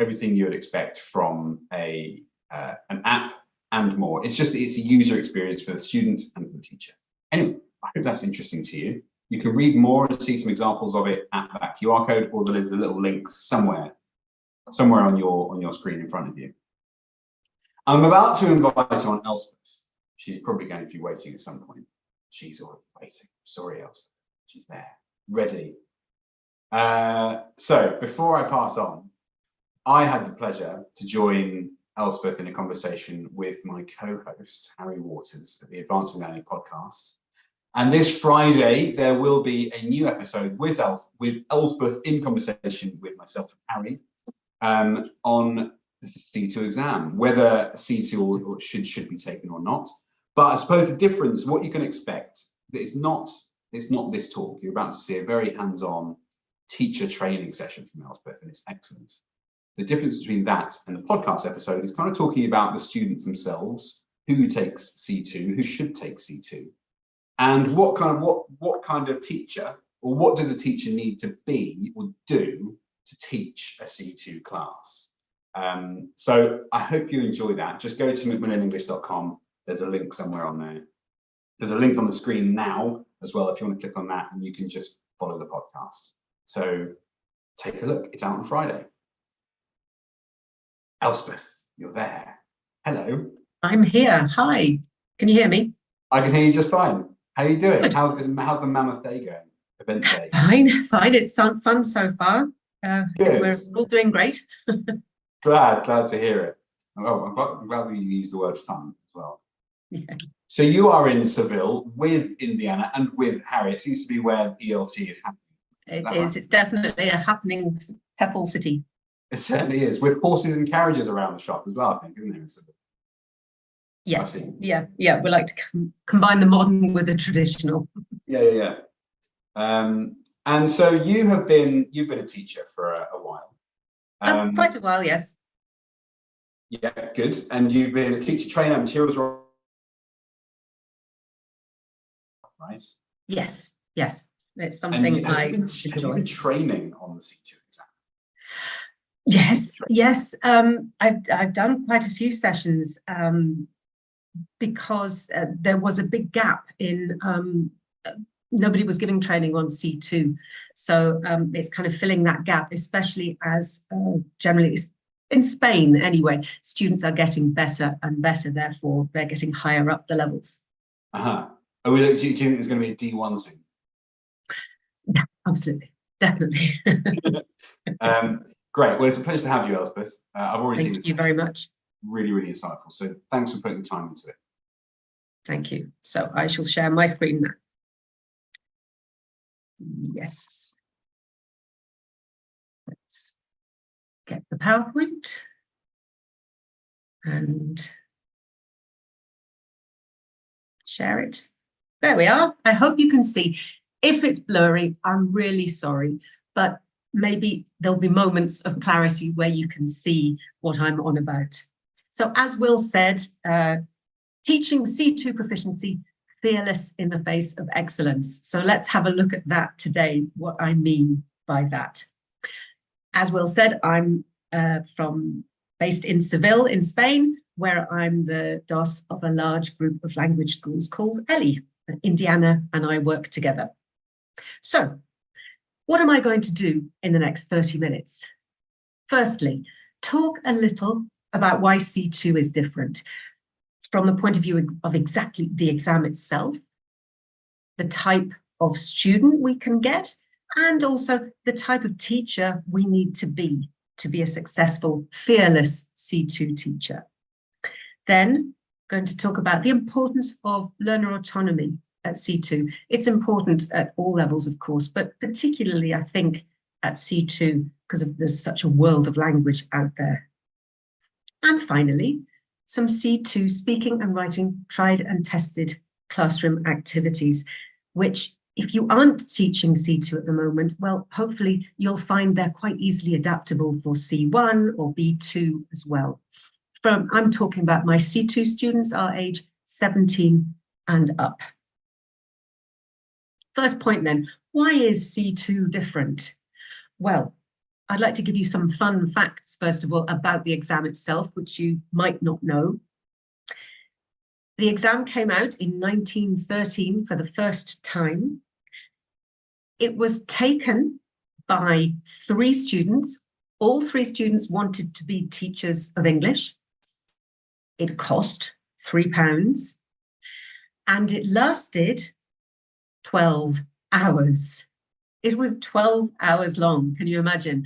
everything you would expect from an app and more. It's just, it's a user experience for the student and for the teacher. Anyway, I hope that's interesting to you. You can read more and see some examples of it at that QR code, or there's the little link somewhere on your screen in front of you. I'm about to invite on Elspeth. She's probably going to be waiting at some point. She's already waiting. Sorry, Elspeth. She's there, ready. So before I pass on, I had the pleasure to join Elspeth in a conversation with my co-host, Harry Waters, at the Advancing Learning podcast. And this Friday, there will be a new episode with Elspeth in conversation with myself and Harry on the C2 exam, whether C2 or should be taken or not. But I suppose the difference, what you can expect, it's not this talk. You're about to see a very hands-on teacher training session from Elspeth, and it's excellent. The difference between that and the podcast episode is kind of talking about the students themselves, who takes C2, who should take C2. And what kind of teacher, or what does a teacher need to be or do to teach a C2 class? So I hope you enjoy that. Just go to macmillanenglish.com. There's a link somewhere on there. There's a link on the screen now as well if you want to click on that, and you can just follow the podcast. So take a look. It's out on Friday. Elspeth, you're there. Hello. I'm here. Hi. Can you hear me? I can hear you just fine. How are you doing? Good. How's the Mammoth Day going? Event day. Fine. It's fun so far. Good. We're all doing great. Glad to hear it. Oh, I'm glad that you used the word fun as well. Yeah. So you are in Seville with Indiana and with Harry. It seems to be where ELT is happening. It is. Right? It's definitely a happening TEFL city. It certainly is, with horses and carriages around the shop as well, I think, isn't there? In Seville? Yes. Yeah. We like to combine the modern with the traditional. Yeah. And so you've been a teacher for a while. Quite a while, yes. Yeah, good. And you've been a teacher trainer, materials, right? Yes. It's something I enjoy. Have you been training on the C2 exam? Yes. I've done quite a few sessions because there was a big gap in nobody was giving training on C2. So it's kind of filling that gap, especially as generally in Spain anyway, students are getting better and better, therefore they're getting higher up the levels. Do you think there's going to be a D1 soon? Yeah, absolutely, definitely. Great. Well, it's a pleasure to have you, Elspeth. I've already seen this. Thank you very much. Really, really insightful. So thanks for putting the time into it. Thank you. So I shall share my screen now. Yes. Let's get the PowerPoint and share it. There we are. I hope you can see. If it's blurry, I'm really sorry, but maybe there'll be moments of clarity where you can see what I'm on about. So as Will said, teaching C2 proficiency, fearless in the face of excellence. So let's have a look at that today, what I mean by that. As Will said, I'm based in Seville in Spain, where I'm the DOS of a large group of language schools called ELI. Indiana and I work together. So what am I going to do in the next 30 minutes? Firstly, talk a little about why C2 is different from the point of view of exactly the exam itself, the type of student we can get, and also the type of teacher we need to be a successful, fearless C2 teacher. Then, going to talk about the importance of learner autonomy at C2. It's important at all levels, of course, but particularly, I think, at C2, because there's such a world of language out there. And finally, some C2 speaking and writing tried and tested classroom activities, which if you aren't teaching C2 at the moment, well, hopefully you'll find they're quite easily adaptable for C1 or B2 as well. I'm talking about my C2 students are age 17 and up. First point then, why is C2 different? Well, I'd like to give you some fun facts, first of all, about the exam itself, which you might not know. The exam came out in 1913 for the first time. It was taken by 3 students. All 3 students wanted to be teachers of English. It cost £3 and it lasted 12 hours. It was 12 hours long. Can you imagine?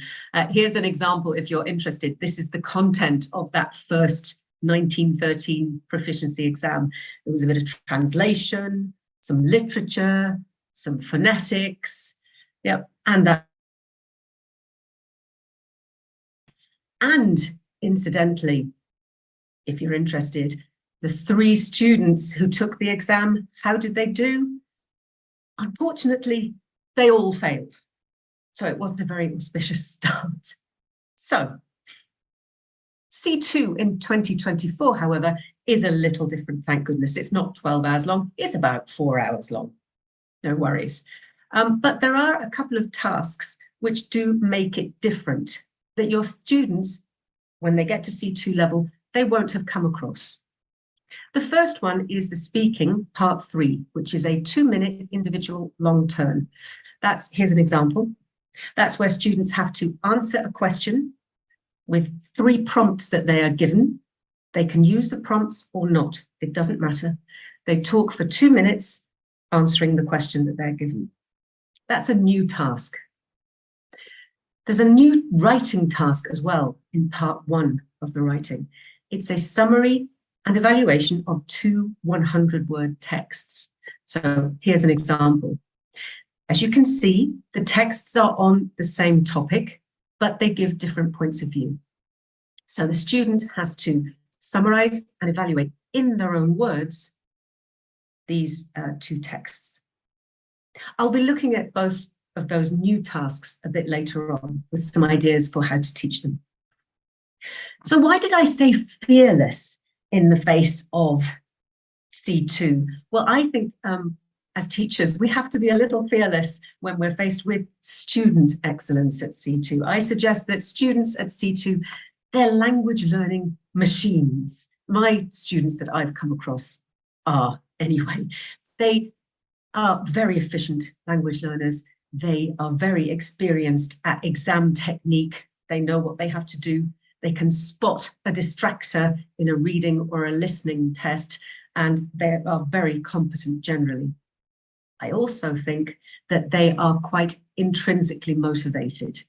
Here's an example if you're interested. This is the content of that first 1913 proficiency exam. There was a bit of translation, some literature, some phonetics, and that. And incidentally, if you're interested, the 3 students who took the exam, how did they do? Unfortunately, they all failed. So it wasn't a very auspicious start. So C2 in 2024, however, is a little different, thank goodness. It's not 12 hours long, it's about 4 hours long. No worries. But there are a couple of tasks which do make it different that your students, when they get to C2 level, they won't have come across. The first one is the speaking part 3, which is a 2-minute individual long turn. Here's an example. That's where students have to answer a question with 3 prompts that they are given. They can use the prompts or not. It doesn't matter. They talk for 2 minutes answering the question that they're given. That's a new task. There's a new writing task as well in part 1 of the writing. It's a summary and evaluation of 2 100-word texts. So here's an example. As you can see, the texts are on the same topic, but they give different points of view. So the student has to summarize and evaluate in their own words these 2 texts. I'll be looking at both of those new tasks a bit later on with some ideas for how to teach them. So why did I say fearless in the face of C2? Well, I think as teachers, we have to be a little fearless when we're faced with student excellence at C2. I suggest that students at C2, they're language learning machines. My students that I've come across are anyway. They are very efficient language learners. They are very experienced at exam technique. They know what they have to do. They can spot a distractor in a reading or a listening test, and they are very competent generally. I also think that they are quite intrinsically motivated.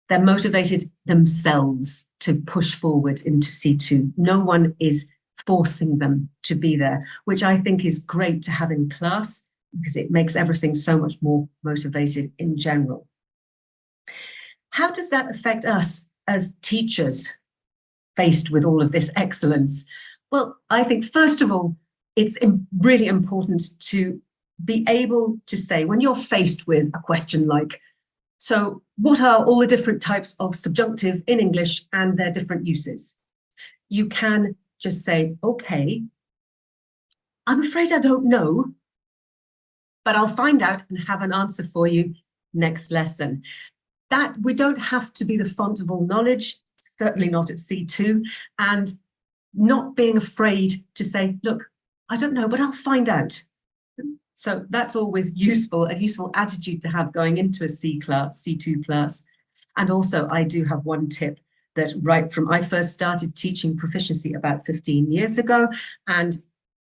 They're motivated themselves to push forward into C2. No one is forcing them to be there, which I think is great to have in class because it makes everything so much more motivated in general. How does that affect us as teachers faced with all of this excellence? Well, I think first of all, it's really important to be able to say, when you're faced with a question like, so what are all the different types of subjunctive in English and their different uses? You can just say, okay, I'm afraid I don't know, but I'll find out and have an answer for you next lesson. That we don't have to be the font of all knowledge, certainly not at C2, and not being afraid to say, look, I don't know, but I'll find out. So that's always useful, a useful attitude to have going into a C2 class. And also I do have one tip that right from I first started teaching proficiency about 15 years ago. And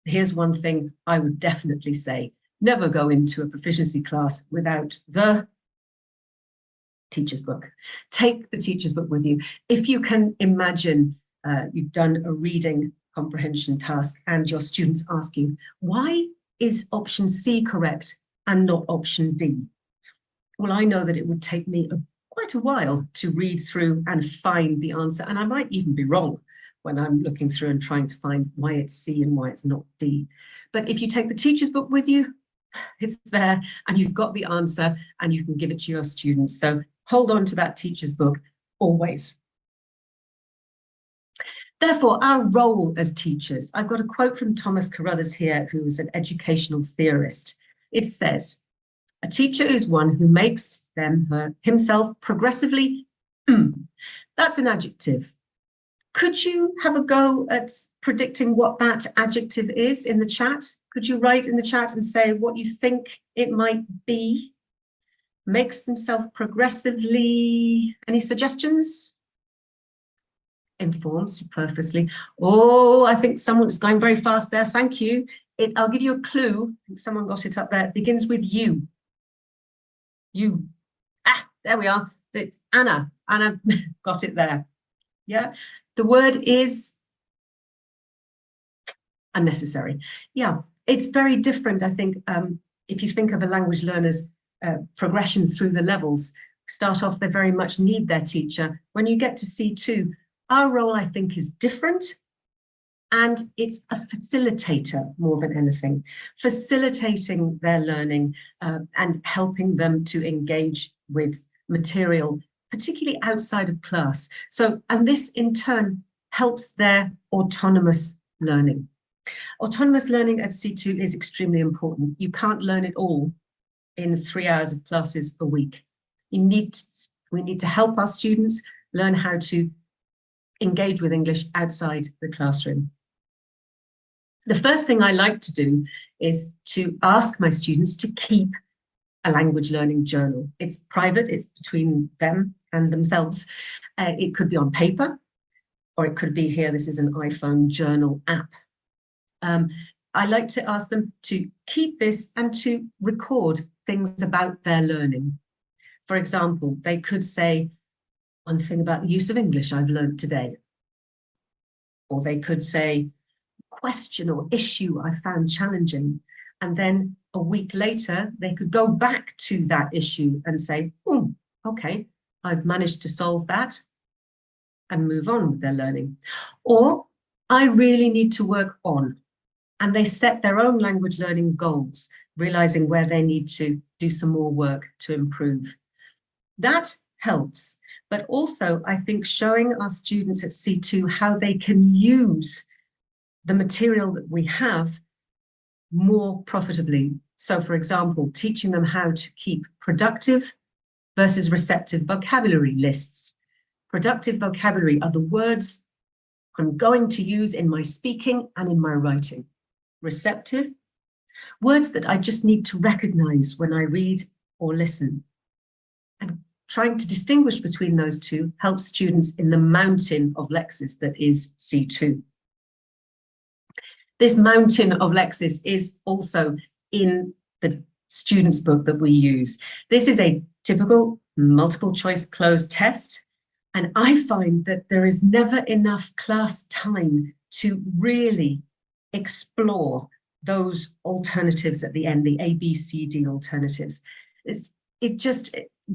here's one thing I would definitely say: never go into a proficiency class without the teacher's book. Take the teacher's book with you. If you can imagine you've done a reading comprehension task and your students ask you, why is option C correct and not option D? Well, I know that it would take me quite a while to read through and find the answer, and I might even be wrong when I'm looking through and trying to find why it's C and why it's not D. But if you take the teacher's book with you, it's there and you've got the answer and you can give it to your students. So hold on to that teacher's book always. Therefore, our role as teachers, I've got a quote from Thomas Carruthers here, who is an educational theorist. It says, "A teacher is one who makes himself progressively That's an adjective. Could you have a go at predicting what that adjective is in the chat? Could you write in the chat and say what you think it might be? Makes themselves progressively. Any suggestions? Inform superfluously. Oh, I think someone's going very fast there. Thank you. I'll give you a clue. I think someone got it up there. It begins with you. You. Ah, there we are. Anna got it there. Yeah. The word is unnecessary. Yeah, it's very different, I think, if you think of a language learner's progression through the levels. Start off, they very much need their teacher. When you get to C2, our role, I think, is different, and it's a facilitator more than anything, facilitating their learning and helping them to engage with material, particularly outside of class. So, and this in turn helps their autonomous learning. Autonomous learning at C2 is extremely important. You can't learn it all in 3 hours of classes a week. We need to help our students learn how to engage with English outside the classroom. The first thing I like to do is to ask my students to keep a language learning journal. It's private, it's between them and themselves. It could be on paper, or it could be here, this is an iPhone journal app. I like to ask them to keep this and to record things about their learning. For example, they could say, one thing about the use of English I've learned today. Or they could say, question or issue I found challenging. And then a week later, they could go back to that issue and say, oh, okay, I've managed to solve that, and move on with their learning. Or I really need to work on. And they set their own language learning goals, realizing where they need to do some more work to improve. That helps. But also, I think showing our students at C2 how they can use the material that we have more profitably. So, for example, teaching them how to keep productive versus receptive vocabulary lists. Productive vocabulary are the words I'm going to use in my speaking and in my writing. Receptive, words that I just need to recognize when I read or listen. And trying to distinguish between those two helps students in the mountain of lexis that is C2. This mountain of lexis is also in the student's book that we use. This is a typical multiple choice closed test. And I find that there is never enough class time to really explore those alternatives at the end, the A, B, C, D alternatives. It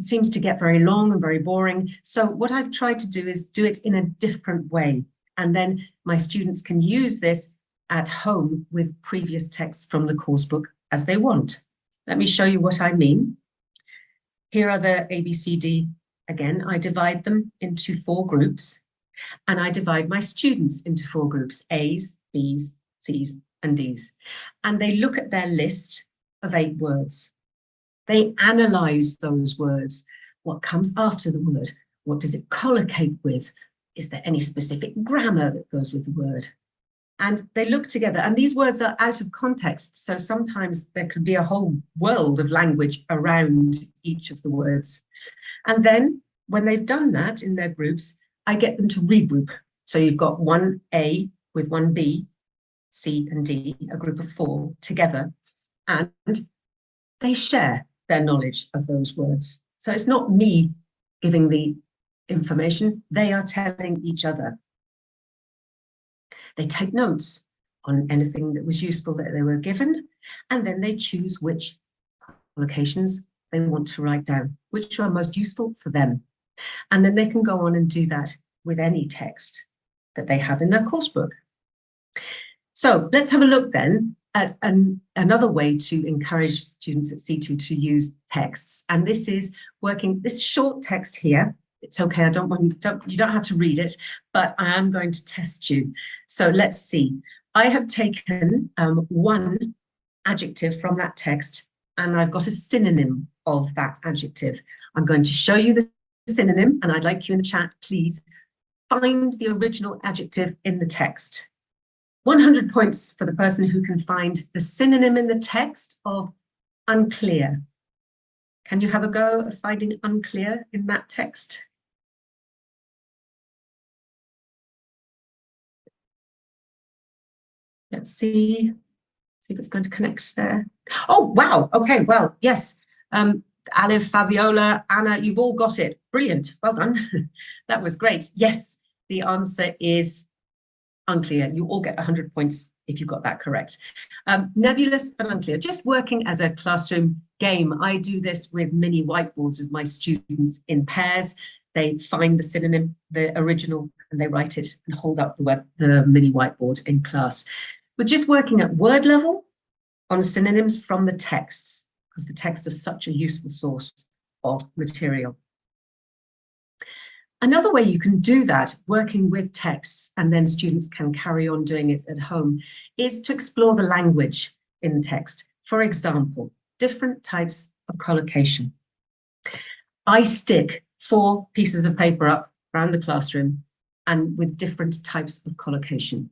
seems to get very long and very boring. So what I've tried to do is do it in a different way. And then my students can use this at home with previous texts from the course book as they want. Let me show you what I mean. Here are the A, B, C, D. Again, I divide them into 4 groups, and I divide my students into 4 groups, A's, B's, C's, and D's. And they look at their list of 8 words. They analyze those words. What comes after the word? What does it collocate with? Is there any specific grammar that goes with the word? And they look together, and these words are out of context. So sometimes there could be a whole world of language around each of the words. And then when they've done that in their groups, I get them to regroup. So you've got one A with one B, C and D, a group of 4 together, and they share their knowledge of those words. So it's not me giving the information, they are telling each other. They take notes on anything that was useful that they were given, and then they choose which locations they want to write down, which are most useful for them. And then they can go on and do that with any text that they have in their course book. So let's have a look then at another way to encourage students at C2 to use texts. And this is working, this short text here. It's okay, you don't have to read it, but I am going to test you. So let's see. I have taken one adjective from that text, and I've got a synonym of that adjective. I'm going to show you the synonym, and I'd like you in the chat, please, find the original adjective in the text. 100 points for the person who can find the synonym in the text of unclear. Can you have a go at finding unclear in that text? Let's see if it's going to connect there. Oh, wow. Okay, well, yes. Alif, Fabiola, Anna, you've all got it. Brilliant. Well done. That was great. Yes, the answer is unclear. You all get 100 points if you got that correct. Nebulous and unclear. Just working as a classroom game. I do this with mini whiteboards with my students in pairs. They find the synonym, the original, and they write it and hold up the mini whiteboard in class. We're just working at word level on synonyms from the texts, because the text is such a useful source of material. Another way you can do that, working with texts, and then students can carry on doing it at home, is to explore the language in the text. For example, different types of collocation. I stick 4 pieces of paper up around the classroom and with different types of collocation.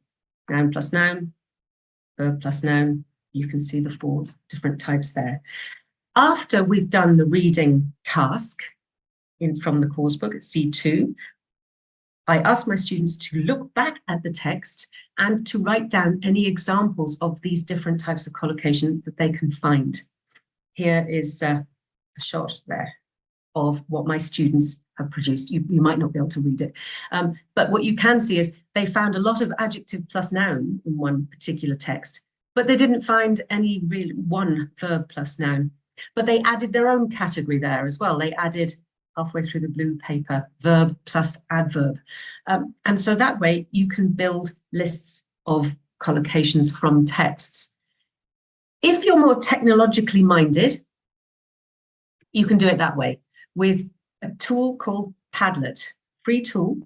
Noun plus noun, verb plus noun. You can see the 4 different types there. After we've done the reading task from the course book at C2, I ask my students to look back at the text and to write down any examples of these different types of collocation that they can find. Here is a shot there of what my students have produced. You might not be able to read it, but what you can see is they found a lot of adjective plus noun in one particular text, but they didn't find any real one verb plus noun. But they added their own category there as well. They added, halfway through the blue paper, verb plus adverb. And so that way you can build lists of collocations from texts. If you're more technologically minded, you can do it that way with a tool called Padlet, free tool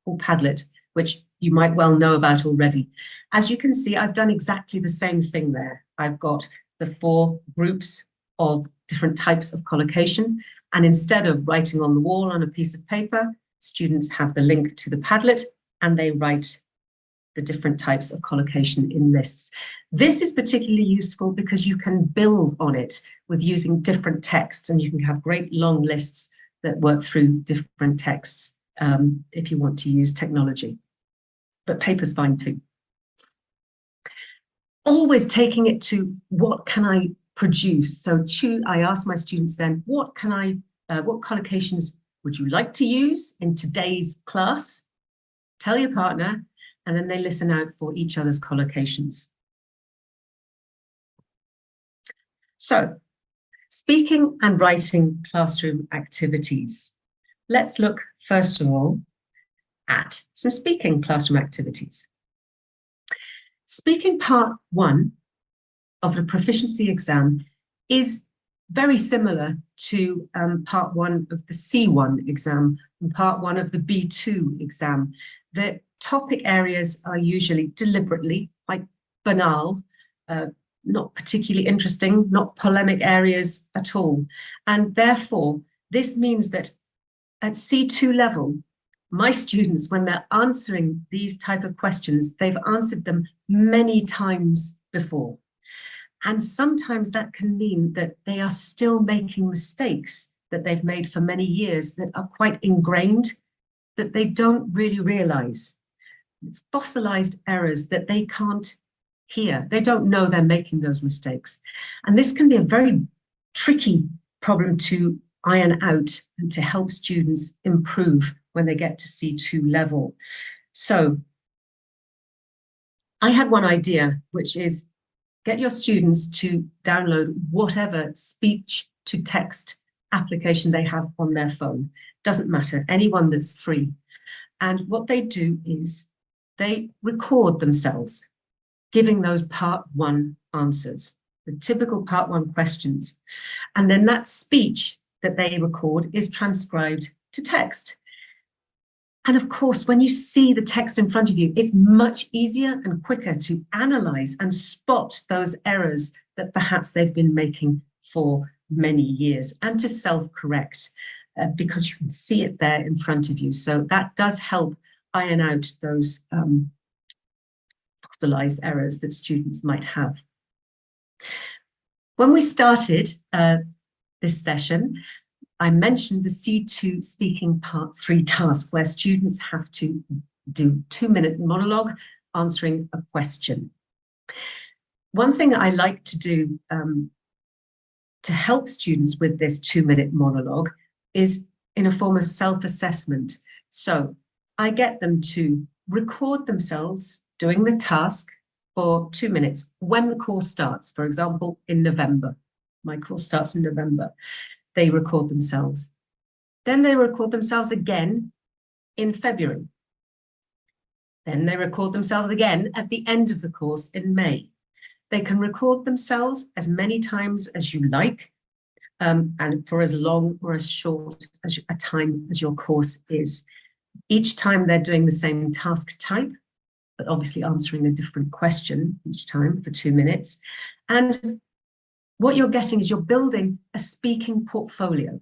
called Padlet, which you might well know about already. As you can see, I've done exactly the same thing there. I've got the 4 groups of different types of collocation, and instead of writing on the wall on a piece of paper, students have the link to the Padlet and they write the different types of collocation in lists. This is particularly useful because you can build on it with using different texts, and you can have great long lists that work through different texts if you want to use technology. But paper's fine too. Always taking it to what can I produce? So I ask my students then, what collocations would you like to use in today's class? Tell your partner, and then they listen out for each other's collocations. So, speaking and writing classroom activities. Let's look first of all at some speaking classroom activities. Speaking part 1 of the proficiency exam is very similar to part 1 of the C1 exam and part 1 of the B2 exam. The topic areas are usually deliberately quite banal, not particularly interesting, not polemic areas at all. And therefore, this means that at C2 level, my students, when they're answering these type of questions, they've answered them many times before. And sometimes that can mean that they are still making mistakes that they've made for many years that are quite ingrained, that they don't really realize. It's fossilized errors that they can't hear. They don't know they're making those mistakes. And this can be a very tricky problem to iron out and to help students improve when they get to C2 level. So I had one idea, which is get your students to download whatever speech to text application they have on their phone. Doesn't matter, anyone that's free. And what they do is they record themselves giving those part 1 answers, the typical part 1 questions. And then that speech that they record is transcribed to text. And of course, when you see the text in front of you, it's much easier and quicker to analyze and spot those errors that perhaps they've been making for many years and to self-correct. because you can see it there in front of you. So that does help iron out those fossilized errors that students might have. When we started this session, I mentioned the C2 Speaking Part 3 task, where students have to do 2-minute monologue answering a question. One thing I like to do to help students with this 2-minute monologue is in a form of self-assessment. So I get them to record themselves doing the task for 2 minutes when the course starts. For example, in November, my course starts in November, they record themselves. Then they record themselves again in February. Then they record themselves again at the end of the course in May. They can record themselves as many times as you like, and for as long or as short as a time as your course is. Each time they're doing the same task type, but obviously answering a different question each time for 2 minutes. And what you're getting is you're building a speaking portfolio.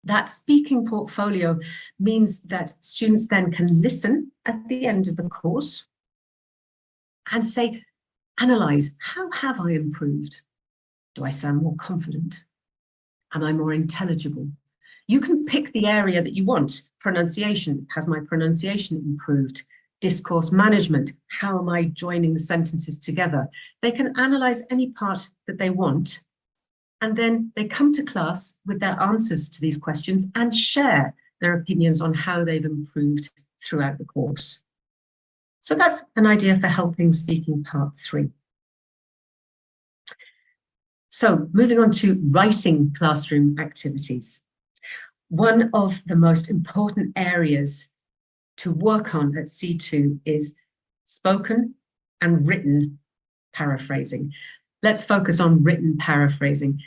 That speaking portfolio means that students then can listen at the end of the course and say, analyze, how have I improved? Do I sound more confident? Am I more intelligible? You can pick the area that you want. Pronunciation, has my pronunciation improved? Discourse management, how am I joining the sentences together? They can analyze any part that they want, and then they come to class with their answers to these questions and share their opinions on how they've improved throughout the course. So that's an idea for helping speaking part 3. So moving on to writing classroom activities. One of the most important areas to work on at C2 is spoken and written paraphrasing. Let's focus on written paraphrasing.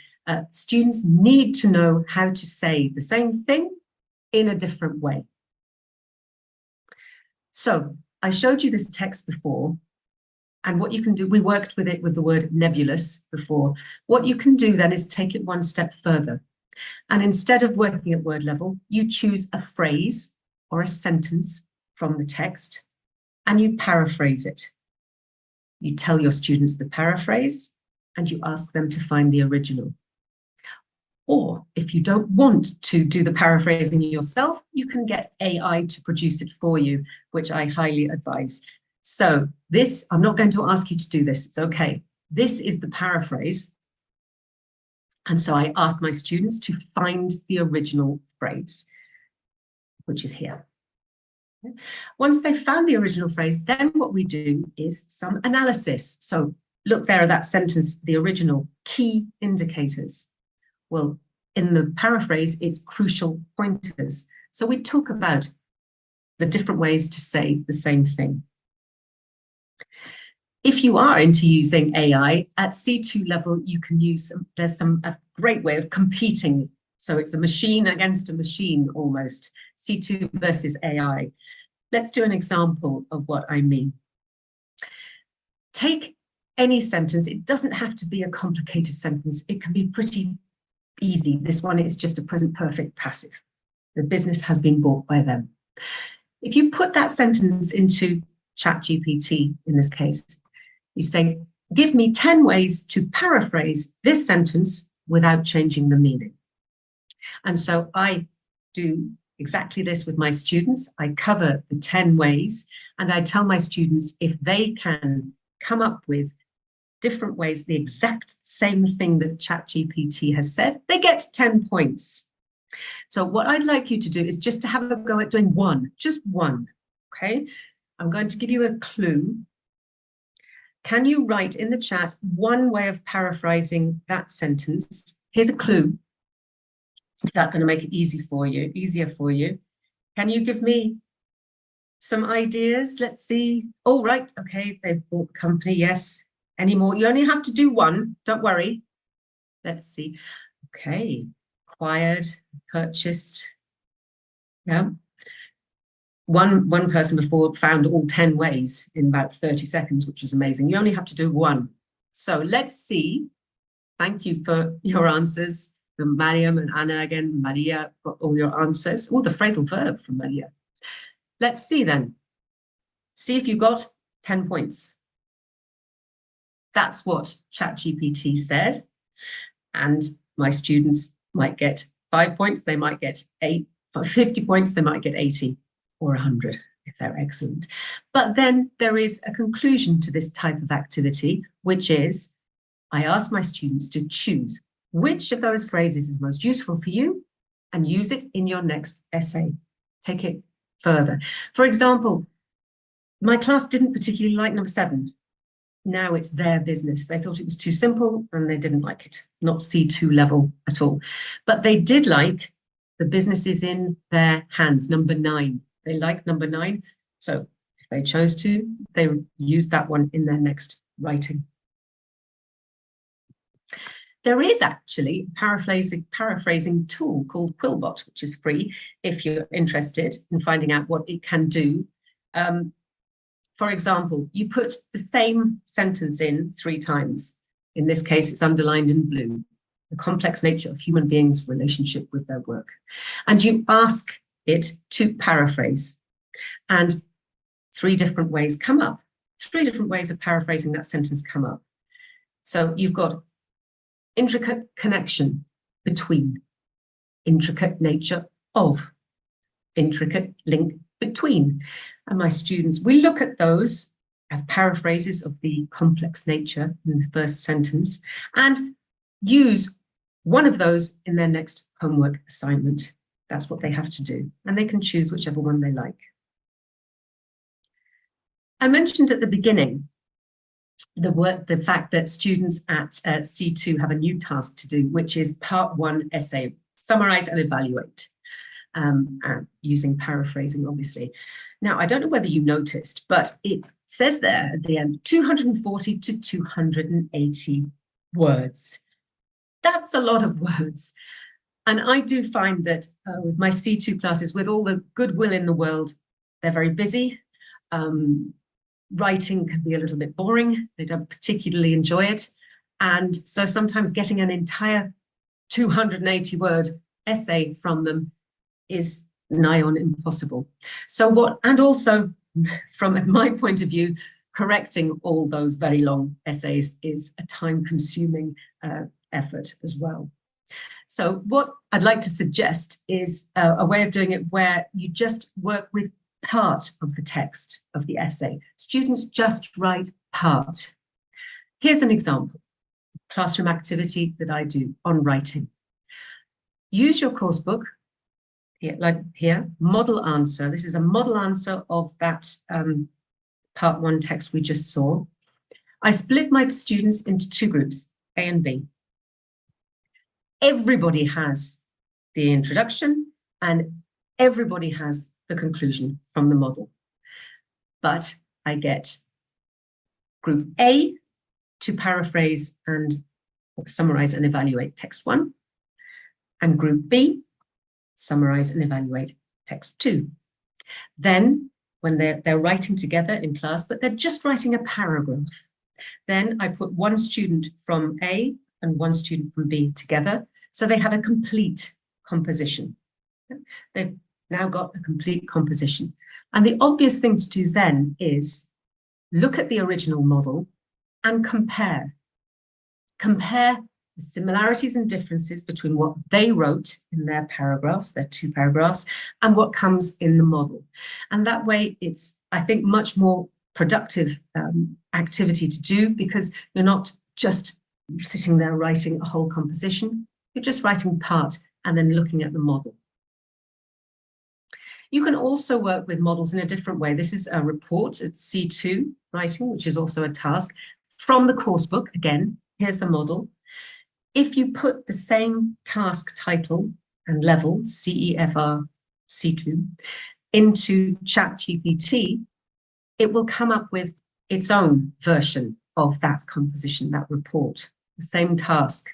Students need to know how to say the same thing in a different way. So I showed you this text before, and what you can do, we worked with it with the word nebulous before. What you can do then is take it one step further. And instead of working at word level, you choose a phrase or a sentence from the text and you paraphrase it. You tell your students the paraphrase and you ask them to find the original. Or if you don't want to do the paraphrasing yourself, you can get AI to produce it for you, which I highly advise. So this, I'm not going to ask you to do this, it's okay. This is the paraphrase. And so I ask my students to find the original phrase, which is here. Once they've found the original phrase, then what we do is some analysis. So look there at that sentence, the original key indicators. Well, in the paraphrase, it's crucial pointers. So we talk about the different ways to say the same thing. If you are into using AI at C2 level, you can use, there's a great way of competing. So it's a machine against a machine almost, C2 versus AI. Let's do an example of what I mean. Take any sentence. It doesn't have to be a complicated sentence. It can be pretty easy. This one is just a present perfect passive. The business has been bought by them. If you put that sentence into ChatGPT, in this case, you say, give me 10 ways to paraphrase this sentence without changing the meaning. And so I do exactly this with my students. I cover the 10 ways and I tell my students if they can come up with different ways, the exact same thing that ChatGPT has said, they get 10 points. So what I'd like you to do is just to have a go at doing one, just one, okay? I'm going to give you a clue. Can you write in the chat one way of paraphrasing that sentence? Here's a clue. Is that going to make it easier for you? Can you give me some ideas? Let's see. Oh, right. Okay. They've bought the company. Yes. Any more? You only have to do one. Don't worry. Let's see. Okay. Acquired, purchased. Yeah. One person before found all 10 ways in about 30 seconds, which was amazing. You only have to do one. So let's see. Thank you for your answers. Mariam and Anna again. Maria got all your answers. Oh, the phrasal verb from Maria. Let's see then. See if you got 10 points. That's what ChatGPT said. And my students might get 5 points. They might get 50 points. They might get 80 or 100 if they're excellent. But then there is a conclusion to this type of activity, which is I ask my students to choose which of those phrases is most useful for you and use it in your next essay. Take it further. For example, my class didn't particularly like number 7. Now it's their business. They thought it was too simple and they didn't like it, not C2 level at all. But they did like the business is in their hands, number 9. They like number 9. So if they chose to, they use that one in their next writing. There is actually a paraphrasing tool called Quillbot, which is free if you're interested in finding out what it can do. For example, you put the same sentence in 3 times. In this case, it's underlined in blue, the complex nature of human beings' relationship with their work. And you ask it to paraphrase. And 3 different ways come up. 3 different ways of paraphrasing that sentence come up. So you've got intricate connection between, intricate nature of, intricate link between. And my students, we look at those as paraphrases of the complex nature in the first sentence and use one of those in their next homework assignment. That's what they have to do. And they can choose whichever one they like. I mentioned at the beginning the fact that students at C2 have a new task to do, which is part 1 essay, summarize and evaluate, using paraphrasing, obviously. Now, I don't know whether you noticed, but it says there at the end, 240 to 280 words. That's a lot of words. And I do find that with my C2 classes, with all the goodwill in the world, they're very busy. Writing can be a little bit boring. They don't particularly enjoy it. And so sometimes getting an entire 280 word essay from them is nigh on impossible. And also from my point of view, correcting all those very long essays is a time-consuming effort as well. So what I'd like to suggest is a way of doing it where you just work with part of the text of the essay. Students just write part. Here's an example, classroom activity that I do on writing. Use your course book, like here, model answer. This is a model answer of that part 1 text we just saw. I split my students into 2 groups, A and B. Everybody has the introduction and everybody has the conclusion from the model. But I get group A to paraphrase and summarize and evaluate text 1, and group B, summarize and evaluate text 2. Then when they're writing together in class, but they're just writing a paragraph, then I put 1 student from A and 1 student from B together, so they have a complete composition. They've now got a complete composition. And the obvious thing to do then is look at the original model and compare. Compare the similarities and differences between what they wrote in their paragraphs, their 2 paragraphs, and what comes in the model. And that way it's, I think, much more productive activity to do, because you're not just sitting there writing a whole composition, you're just writing part and then looking at the model. You can also work with models in a different way. This is a report at C2 writing, which is also a task from the course book. Again, here's the model. If you put the same task title and level, CEFR C2, into ChatGPT, it will come up with its own version of that composition, that report, the same task.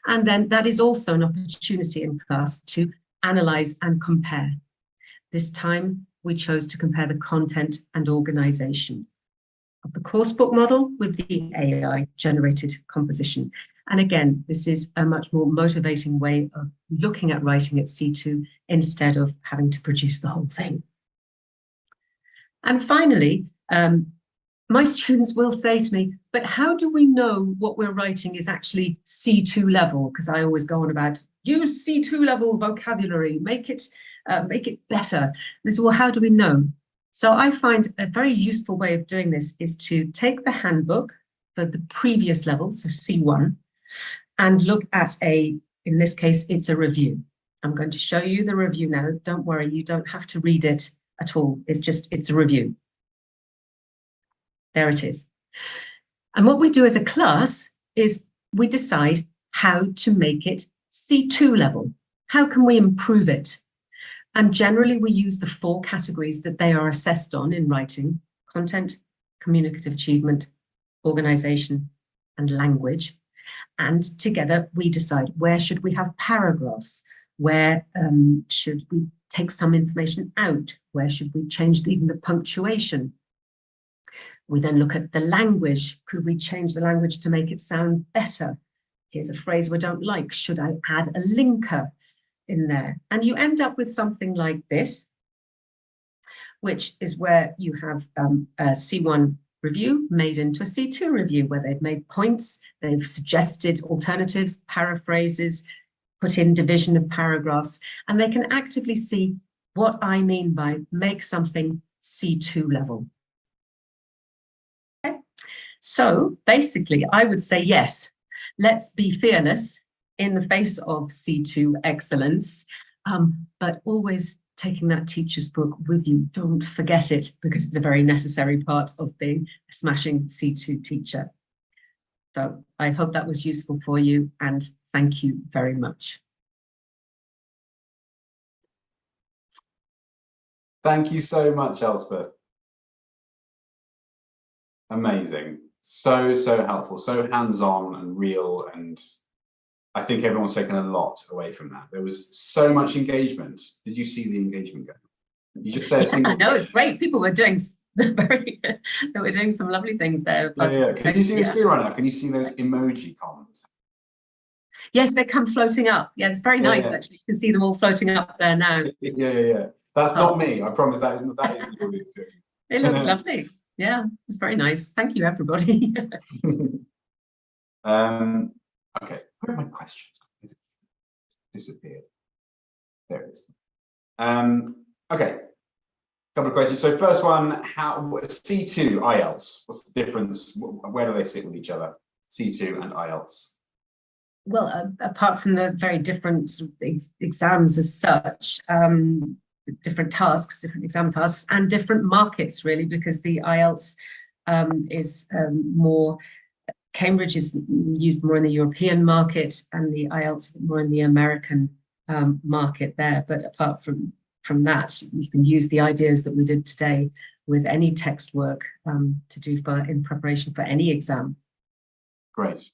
And then that is also an opportunity in class to analyze and compare. This time, we chose to compare the content and organization of the coursebook model with the AI-generated composition. And again, this is a much more motivating way of looking at writing at C2 instead of having to produce the whole thing. And finally, my students will say to me, but how do we know what we're writing is actually C2 level? Because I always go on about use C2 level vocabulary, make it better. This, well, how do we know? So I find a very useful way of doing this is to take the handbook for the previous level, so C1, and look at in this case, it's a review. I'm going to show you the review now. Don't worry, you don't have to read it at all. It's a review. There it is. And what we do as a class is we decide how to make it C2 level. How can we improve it? And generally we use the 4 categories that they are assessed on in writing: content, communicative achievement, organization, and language. And together we decide, where should we have paragraphs? Where should we take some information out? Where should we change even the punctuation? We then look at the language. Could we change the language to make it sound better? Here's a phrase we don't like. Should I add a linker in there? And you end up with something like this, which is where you have a C1 review made into a C2 review, where they've made points, they've suggested alternatives, paraphrases, put in division of paragraphs, and they can actively see what I mean by make something C2 level. Okay. So basically, I would say yes, let's be fearless in the face of C2 excellence, but always taking that teacher's book with you. Don't forget it, because it's a very necessary part of being a smashing C2 teacher. So I hope that was useful for you, and thank you very much. Thank you so much, Elspeth. Amazing. So helpful, so hands-on and real, and I think everyone's taken a lot away from that. There was so much engagement. Did you see the engagement go? You just say a single I know, it's great. People were doing they were doing some lovely things there. Yeah. Can you see the screen right now? Can you see those emoji comments? Yes, they come floating up. Yes, it's very nice, actually. You can see them all floating up there now. Yeah. That's not me. I promise that isn't what it's doing. It looks lovely. Yeah, it's very nice. Thank you, everybody. Okay, where are my questions? Disappeared. There it is. Okay, couple of questions. So first one, how C2 IELTS? What's the difference? Where do they sit with each other? C2 and IELTS. Well, apart from the very different exams as such, different tasks, different exam tasks, and different markets, really, because the IELTS is more, Cambridge is used more in the European market, and the IELTS more in the American market there. But apart from that, you can use the ideas that we did today with any text work to do in preparation for any exam. Great.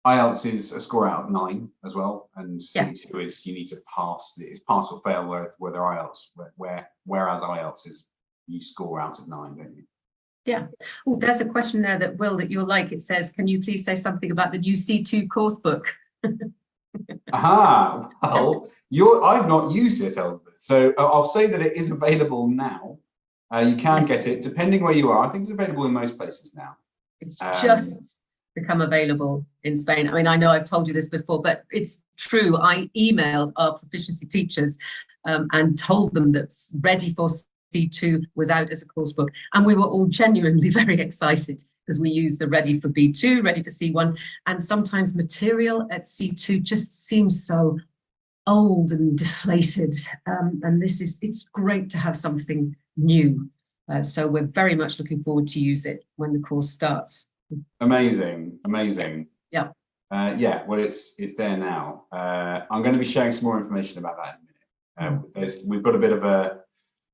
IELTS is a score out of 9 as well, and C2 is you need to pass. It's pass or fail where they're IELTS, whereas IELTS is you score out of 9, don't you? Yeah. Oh, there's a question there that you'll like. It says, can you please say something about the new C2 course book? Aha. Well, I've not used it, Elspeth, so I'll say that it is available now. You can get it depending where you are. I think it's available in most places now. It's just become available in Spain. I mean, I know I've told you this before, but it's true. I emailed our proficiency teachers and told them that Ready for C2 was out as a course book, and we were all genuinely very excited because we use the Ready for B2, Ready for C1, and sometimes material at C2 just seems so old and deflated, and it's great to have something new. So we're very much looking forward to use it when the course starts. Amazing. Yeah. Well, it's there now. I'm going to be sharing some more information about that in a minute. We've got a bit of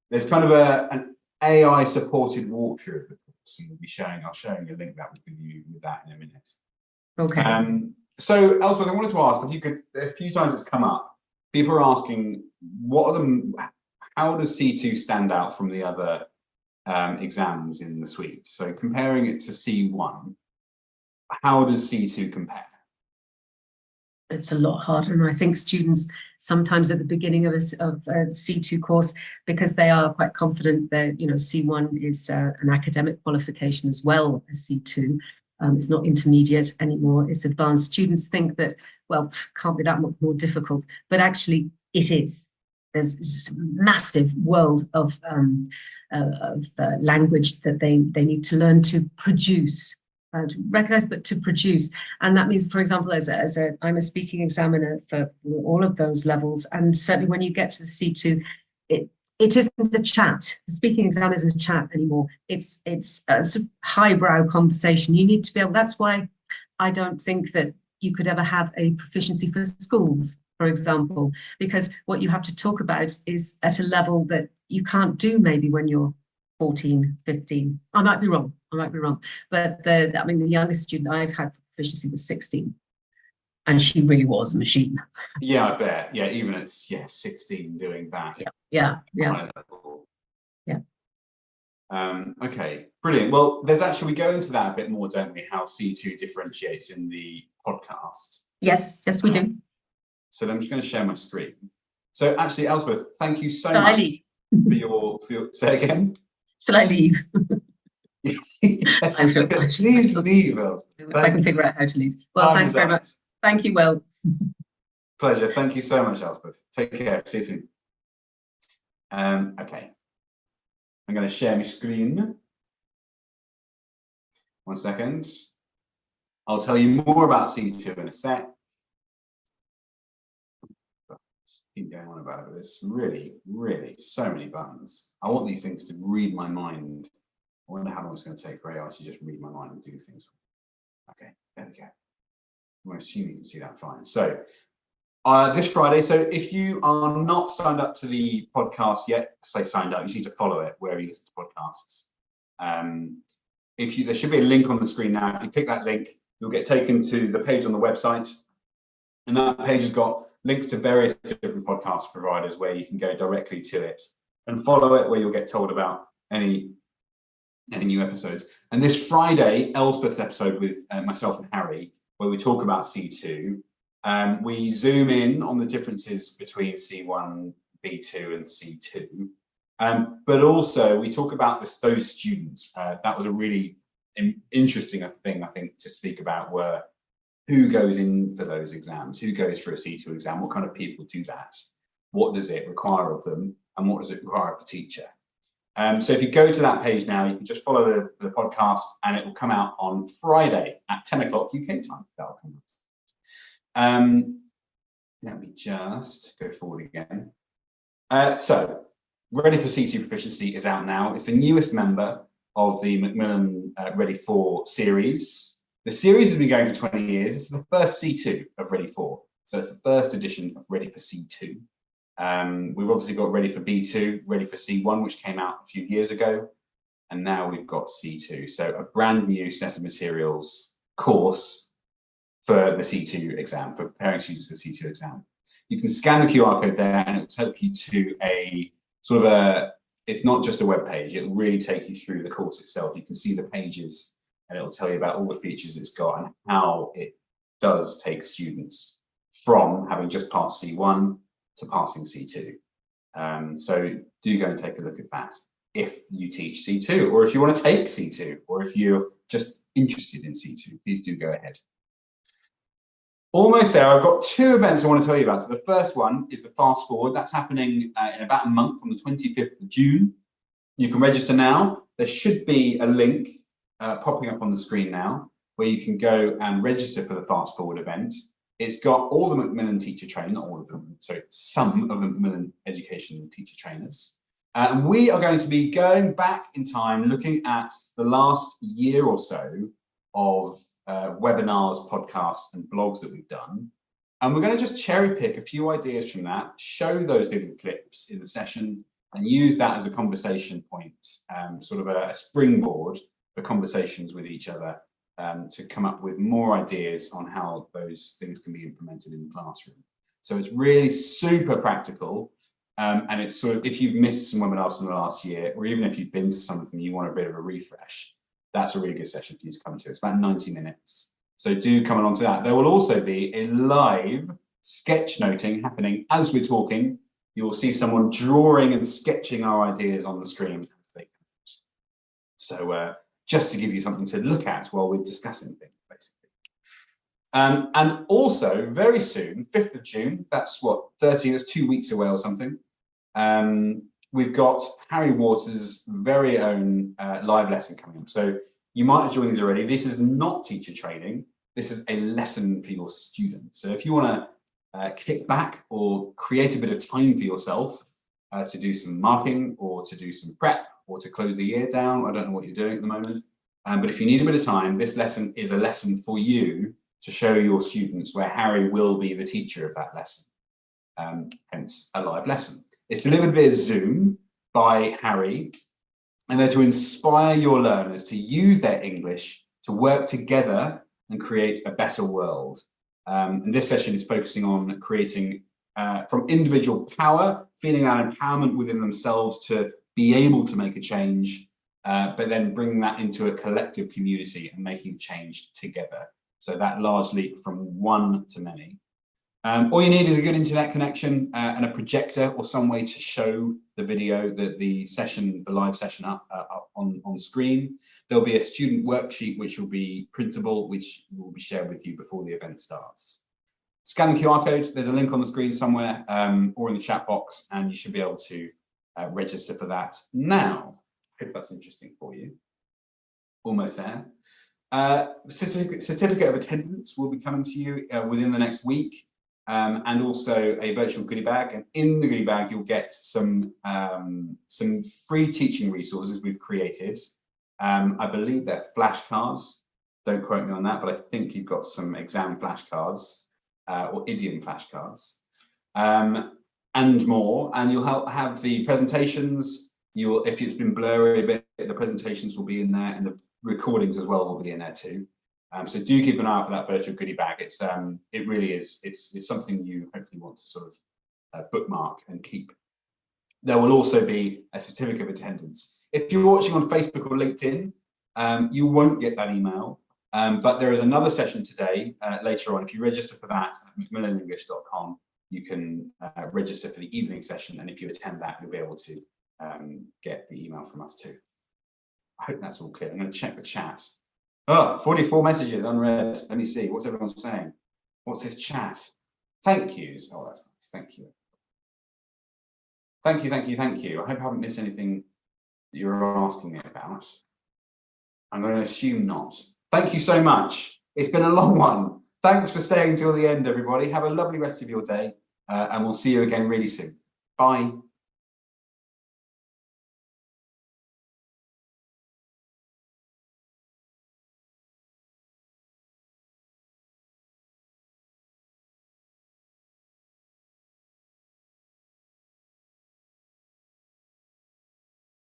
there's kind of an AI supported walkthrough of the course, and I'll share you a link with you with that in a minute. Okay. So Elspeth, I wanted to ask if you could, a few times it's come up, people are asking how does C2 stand out from the other exams in the suite? So comparing it to C1, how does C2 compare? it's a lot harder. And I think students sometimes at the beginning of a C2 course, because they are quite confident that, you know, C1 is an academic qualification as well as C2. It's not intermediate anymore, it's advanced. Students think that, well, can't be that much more difficult, but actually it is. There's this massive world of language that they need to learn to produce. To recognize, but to produce. And that means, for example, I'm a speaking examiner for all of those levels. And certainly when you get to the C2, it isn't a chat. The speaking exam isn't a chat anymore. It's a sort of highbrow conversation. You need to be able, that's why I don't think that you could ever have a proficiency for schools, for example, because what you have to talk about is at a level that you can't do maybe when you're 14, 15. I might be wrong. But I mean, the youngest student I've had for proficiency was 16, and she really was a machine. Yeah, I bet. Yeah, even at 16 doing that. Yeah. Okay, brilliant. Well, we go into that a bit more, don't we? How C2 differentiates in the podcast. Yes, we do. So I'm just going to share my screen. So actually, Elspeth, thank you so much for your say again. Shall I leave? Yes. Please leave, Elspeth. If I can figure out how to leave. Well, thanks very much. Thank you, Will. Pleasure. Thank you so much, Elspeth. Take care. See you soon. Okay. I'm going to share my screen. 1 second. I'll tell you more about C2 in a sec. Keep going on about it. There's really so many buttons. I want these things to read my mind. I wonder how long it's going to take for AI to just read my mind and do things. Okay, there we go. I'm assuming you can see that fine. So this Friday, so if you are not signed up to the podcast yet, say signed up, you need to follow it wherever you listen to podcasts. There should be a link on the screen now. If you click that link, you'll get taken to the page on the website. And that page has got links to various different podcast providers where you can go directly to it and follow it, where you'll get told about any new episodes. And this Friday, Elspeth's episode with myself and Harry, where we talk about C2, we zoom in on the differences between C1, B2 and C2. But also we talk about those students. That was a really interesting thing, I think, to speak about, were who goes in for those exams, who goes for a C2 exam, what kind of people do that, what does it require of them, and what does it require of the teacher. So if you go to that page now, you can just follow the podcast, and it will come out on Friday at 10 o'clock UK time. That'll come out. Let me just go forward again. So Ready for C2 Proficiency is out now. It's the newest member of the Macmillan Ready 4 series. The series has been going for 20 years. This is the first C2 of Ready 4. So it's the first edition of Ready for C2. We've obviously got Ready for B2, Ready for C1, which came out a few years ago. And now we've got C2. So a brand new set of materials course for the C2 exam, for preparing students for the C2 exam. You can scan the QR code there and it will take you to a sort of it's not just a web page, it will really take you through the course itself. You can see the pages and it will tell you about all the features it's got and how it does take students from having just passed C1 to passing C2. So do go and take a look at that if you teach C2, or if you want to take C2, or if you're just interested in C2, please do go ahead. Almost there. I've got 2 events I want to tell you about. So the first one is the Fast Forward. That's happening in about a month on the 25th of June. You can register now. There should be a link popping up on the screen now where you can go and register for the Fast Forward event. It's got all the Macmillan teacher trainers, not all of them, so some of the Macmillan education teacher trainers. And we are going to be going back in time, looking at the last year or so of webinars, podcasts, and blogs that we've done. And we're going to just cherry pick a few ideas from that, show those little clips in the session, and use that as a conversation point, sort of a springboard for conversations with each other, to come up with more ideas on how those things can be implemented in the classroom. So it's really super practical. And it's sort of, if you've missed some webinars from the last year, or even if you've been to some of them, you want a bit of a refresh, that's a really good session for you to come to. It's about 90 minutes. So do come along to that. There will also be a live sketchnoting happening as we're talking. You will see someone drawing and sketching our ideas on the screen. So just to give you something to look at while we're discussing things, basically. And also very soon, 5th of June, that's what, 13, that's 2 weeks away or something. We've got Harry Waters' very own live lesson coming up. So you might have joined us already. This is not teacher training. This is a lesson for your students. So if you want to kick back or create a bit of time for yourself to do some marking or to do some prep or to close the year down, I don't know what you're doing at the moment. But if you need a bit of time, this lesson is a lesson for you to show your students where Harry will be the teacher of that lesson, hence a live lesson. It's delivered via Zoom by Harry, and they're to inspire your learners to use their English to work together and create a better world. And this session is focusing on creating from individual power, feeling that empowerment within themselves to be able to make a change, but then bringing that into a collective community and making change together. So that large leap from one to many. All you need is a good internet connection and a projector or some way to show the video, the session, the live session up on screen. There'll be a student worksheet which will be printable, which will be shared with you before the event starts. Scan the QR code. There's a link on the screen somewhere or in the chat box, and you should be able to register for that now. I hope that's interesting for you. Almost there. Certificate of attendance will be coming to you within the next week. And also a virtual goodie bag, and in the goodie bag you'll get some free teaching resources we've created. I believe they're flashcards. Don't quote me on that, but I think you've got some exam flashcards or idiom flashcards and more. And you'll have the presentations. If it's been blurry a bit, the presentations will be in there, and the recordings as well will be in there too. So do keep an eye out for that virtual goodie bag. It really is. It's something you hopefully want to sort of bookmark and keep. There will also be a certificate of attendance. If you're watching on Facebook or LinkedIn, you won't get that email. But there is another session today later on. If you register for that at macmillanenglish.com, you can register for the evening session. And if you attend that, you'll be able to get the email from us too. I hope that's all clear. I'm going to check the chat. Oh, 44 messages unread. Let me see. What's everyone saying? What's this chat? Thank yous. Oh, that's nice. Thank you. Thank you, thank you, thank you. I hope I haven't missed anything that you were asking me about. I'm going to assume not. Thank you so much. It's been a long one. Thanks for staying till the end, everybody. Have a lovely rest of your day, and we'll see you again really soon. Bye.